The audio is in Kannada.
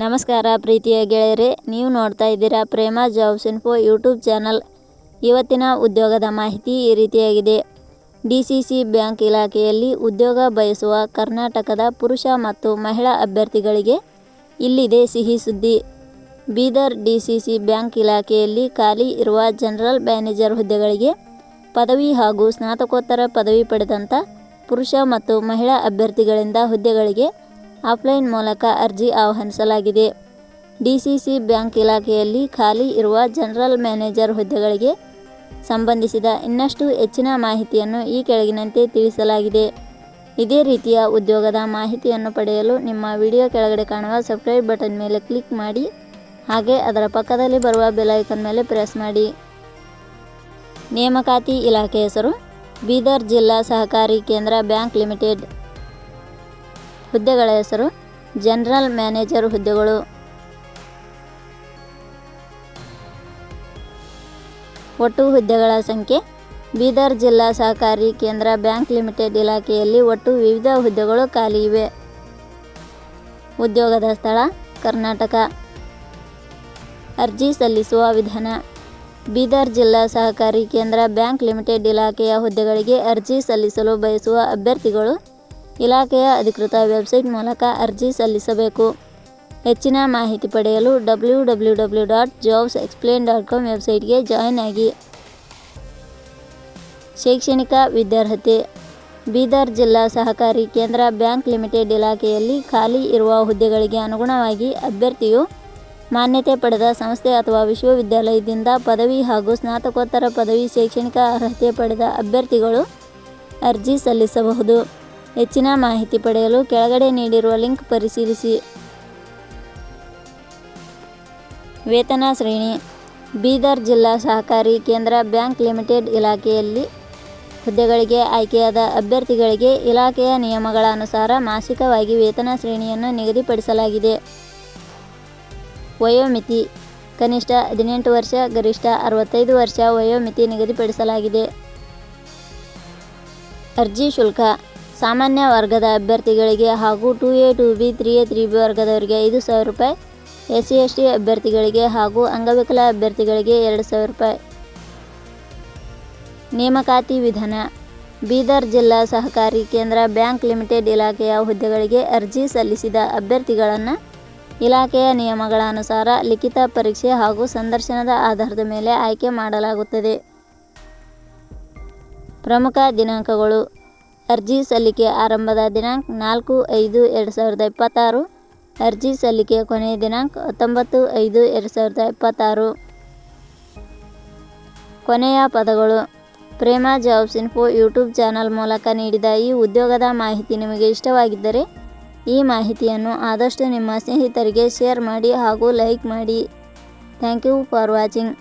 ನಮಸ್ಕಾರ ಪ್ರೀತಿಯ ಗೆಳೆಯರೇ, ನೀವು ನೋಡ್ತಾ ಇದ್ದೀರಾ ಪ್ರೇಮ ಜಾಬ್ಸ್ ಇನ್ಫೋ ಯೂಟ್ಯೂಬ್ ಚಾನಲ್. ಇವತ್ತಿನ ಉದ್ಯೋಗದ ಮಾಹಿತಿ ಈ ರೀತಿಯಾಗಿದೆ. ಡಿಸಿಸಿ ಬ್ಯಾಂಕ್ ಇಲಾಖೆಯಲ್ಲಿ ಉದ್ಯೋಗ ಬಯಸುವ ಕರ್ನಾಟಕದ ಪುರುಷ ಮತ್ತು ಮಹಿಳಾ ಅಭ್ಯರ್ಥಿಗಳಿಗೆ ಇಲ್ಲಿದೆ ಸಿಹಿ ಸುದ್ದಿ. ಬೀದರ್ ಡಿಸಿಸಿ ಬ್ಯಾಂಕ್ ಇಲಾಖೆಯಲ್ಲಿ ಖಾಲಿ ಇರುವ ಜನರಲ್ ಮ್ಯಾನೇಜರ್ ಹುದ್ದೆಗಳಿಗೆ ಪದವಿ ಹಾಗೂ ಸ್ನಾತಕೋತ್ತರ ಪದವಿ ಪಡೆದಂಥ ಪುರುಷ ಮತ್ತು ಮಹಿಳಾ ಅಭ್ಯರ್ಥಿಗಳಿಂದ ಹುದ್ದೆಗಳಿಗೆ ಆಫ್ಲೈನ್ ಮೂಲಕ ಅರ್ಜಿ ಆಹ್ವಾನಿಸಲಾಗಿದೆ. ಡಿಸಿಸಿ ಬ್ಯಾಂಕ್ ಇಲಾಖೆಯಲ್ಲಿ ಖಾಲಿ ಇರುವ ಜನರಲ್ ಮ್ಯಾನೇಜರ್ ಹುದ್ದೆಗಳಿಗೆ ಸಂಬಂಧಿಸಿದ ಇನ್ನಷ್ಟು ಹೆಚ್ಚಿನ ಮಾಹಿತಿಯನ್ನು ಈ ಕೆಳಗಿನಂತೆ ತಿಳಿಸಲಾಗಿದೆ. ಇದೇ ರೀತಿಯ ಉದ್ಯೋಗದ ಮಾಹಿತಿಯನ್ನು ಪಡೆಯಲು ನಿಮ್ಮ ವಿಡಿಯೋ ಕೆಳಗಡೆ ಕಾಣುವ ಸಬ್ಸ್ಕ್ರೈಬ್ ಬಟನ್ ಮೇಲೆ ಕ್ಲಿಕ್ ಮಾಡಿ, ಹಾಗೆ ಅದರ ಪಕ್ಕದಲ್ಲಿ ಬರುವ ಬೆಲ್ ಐಕಾನ್ ಮೇಲೆ ಪ್ರೆಸ್ ಮಾಡಿ. ನೇಮಕಾತಿ ಇಲಾಖೆ ಹೆಸರು ಬೀದರ್ ಜಿಲ್ಲಾ ಸಹಕಾರಿ ಕೇಂದ್ರ ಬ್ಯಾಂಕ್ ಲಿಮಿಟೆಡ್. ಹುದ್ದೆಗಳ ಹೆಸರು ಜನರಲ್ ಮ್ಯಾನೇಜರ್ ಹುದ್ದೆಗಳು. ಒಟ್ಟು ಹುದ್ದೆಗಳ ಸಂಖ್ಯೆ ಬೀದರ್ ಜಿಲ್ಲಾ ಸಹಕಾರಿ ಕೇಂದ್ರ ಬ್ಯಾಂಕ್ ಲಿಮಿಟೆಡ್ ಇಲಾಖೆಯಲ್ಲಿ ಒಟ್ಟು ವಿವಿಧ ಹುದ್ದೆಗಳು ಖಾಲಿ ಇವೆ. ಉದ್ಯೋಗದ ಸ್ಥಳ ಕರ್ನಾಟಕ. ಅರ್ಜಿ ಸಲ್ಲಿಸುವ ವಿಧಾನ. ಬೀದರ್ ಜಿಲ್ಲಾ ಸಹಕಾರಿ ಕೇಂದ್ರ ಬ್ಯಾಂಕ್ ಲಿಮಿಟೆಡ್ ಇಲಾಖೆಯ ಹುದ್ದೆಗಳಿಗೆ ಅರ್ಜಿ ಸಲ್ಲಿಸಲು ಬಯಸುವ ಅಭ್ಯರ್ಥಿಗಳು ಇಲಾಖೆಯ ಅಧಿಕೃತ ವೆಬ್ಸೈಟ್ ಮೂಲಕ ಅರ್ಜಿ ಸಲ್ಲಿಸಬೇಕು. ಹೆಚ್ಚಿನ ಮಾಹಿತಿ ಪಡೆಯಲು www.jobsexplain.com ವೆಬ್ಸೈಟ್ಗೆ ಜಾಯಿನ್ ಆಗಿ. ಶೈಕ್ಷಣಿಕ ವಿದ್ಯಾರ್ಹತೆ. ಬೀದರ್ ಜಿಲ್ಲಾ ಸಹಕಾರಿ ಕೇಂದ್ರ ಬ್ಯಾಂಕ್ ಲಿಮಿಟೆಡ್ ಇಲಾಖೆಯಲ್ಲಿ ಖಾಲಿ ಇರುವ ಹುದ್ದೆಗಳಿಗೆ ಅನುಗುಣವಾಗಿ ಅಭ್ಯರ್ಥಿಯು ಮಾನ್ಯತೆ ಪಡೆದ ಸಂಸ್ಥೆ ಅಥವಾ ವಿಶ್ವವಿದ್ಯಾಲಯದಿಂದ ಪದವಿ ಹಾಗೂ ಸ್ನಾತಕೋತ್ತರ ಪದವಿ ಶೈಕ್ಷಣಿಕ ಅರ್ಹತೆ ಪಡೆದ ಅಭ್ಯರ್ಥಿಗಳು ಅರ್ಜಿ ಸಲ್ಲಿಸಬಹುದು. ಹೆಚ್ಚಿನ ಮಾಹಿತಿ ಪಡೆಯಲು ಕೆಳಗಡೆ ನೀಡಿರುವ ಲಿಂಕ್ ಪರಿಶೀಲಿಸಿ. ವೇತನ ಶ್ರೇಣಿ. ಬೀದರ್ ಜಿಲ್ಲಾ ಸಹಕಾರಿ ಕೇಂದ್ರ ಬ್ಯಾಂಕ್ ಲಿಮಿಟೆಡ್ ಇಲಾಖೆಯಲ್ಲಿ ಹುದ್ದೆಗಳಿಗೆ ಆಯ್ಕೆಯಾದ ಅಭ್ಯರ್ಥಿಗಳಿಗೆ ಇಲಾಖೆಯ ನಿಯಮಗಳ ಅನುಸಾರ ಮಾಸಿಕವಾಗಿ ವೇತನ ಶ್ರೇಣಿಯನ್ನು ನಿಗದಿಪಡಿಸಲಾಗಿದೆ. ವಯೋಮಿತಿ. ಕನಿಷ್ಠ 18 ವರ್ಷ, ಗರಿಷ್ಠ 65 ವರ್ಷ ವಯೋಮಿತಿ ನಿಗದಿಪಡಿಸಲಾಗಿದೆ. ಅರ್ಜಿ ಶುಲ್ಕ. ಸಾಮಾನ್ಯ ವರ್ಗದ ಅಭ್ಯರ್ಥಿಗಳಿಗೆ ಹಾಗೂ 2A 2B 3A 3B ವರ್ಗದವರಿಗೆ 5,000 ರೂಪಾಯಿ, SC ST ಅಭ್ಯರ್ಥಿಗಳಿಗೆ ಹಾಗೂ ಅಂಗವಿಕಲ ಅಭ್ಯರ್ಥಿಗಳಿಗೆ 2,000 ರೂಪಾಯಿ. ನೇಮಕಾತಿ ವಿಧಾನ. ಬೀದರ್ ಜಿಲ್ಲಾ ಸಹಕಾರಿ ಕೇಂದ್ರ ಬ್ಯಾಂಕ್ ಲಿಮಿಟೆಡ್ ಇಲಾಖೆಯ ಹುದ್ದೆಗಳಿಗೆ ಅರ್ಜಿ ಸಲ್ಲಿಸಿದ ಅಭ್ಯರ್ಥಿಗಳನ್ನು ಇಲಾಖೆಯ ನಿಯಮಗಳ ಅನುಸಾರ ಲಿಖಿತ ಪರೀಕ್ಷೆ ಹಾಗೂ ಸಂದರ್ಶನದ ಆಧಾರದ ಮೇಲೆ ಆಯ್ಕೆ ಮಾಡಲಾಗುತ್ತದೆ. ಪ್ರಮುಖ ದಿನಾಂಕಗಳು. ಅರ್ಜಿ ಸಲ್ಲಿಕೆ ಆರಂಭದ ದಿನಾಂಕ 4/5/2026. ಅರ್ಜಿ ಸಲ್ಲಿಕೆ ಕೊನೆಯ ದಿನಾಂಕ 19/5/2026. ಕೊನೆಯ ಪದಗಳು. ಪ್ರೇಮ ಜಾಬ್ಸ್ ಇನ್ಫೋ ಯೂಟ್ಯೂಬ್ ಚಾನಲ್ ಮೂಲಕ ನೀಡಿದ ಈ ಉದ್ಯೋಗದ ಮಾಹಿತಿ ನಿಮಗೆ ಇಷ್ಟವಾಗಿದ್ದರೆ ಈ ಮಾಹಿತಿಯನ್ನು ಆದಷ್ಟು ನಿಮ್ಮ ಸ್ನೇಹಿತರಿಗೆ ಶೇರ್ ಮಾಡಿ ಹಾಗೂ ಲೈಕ್ ಮಾಡಿ. Thank you for watching.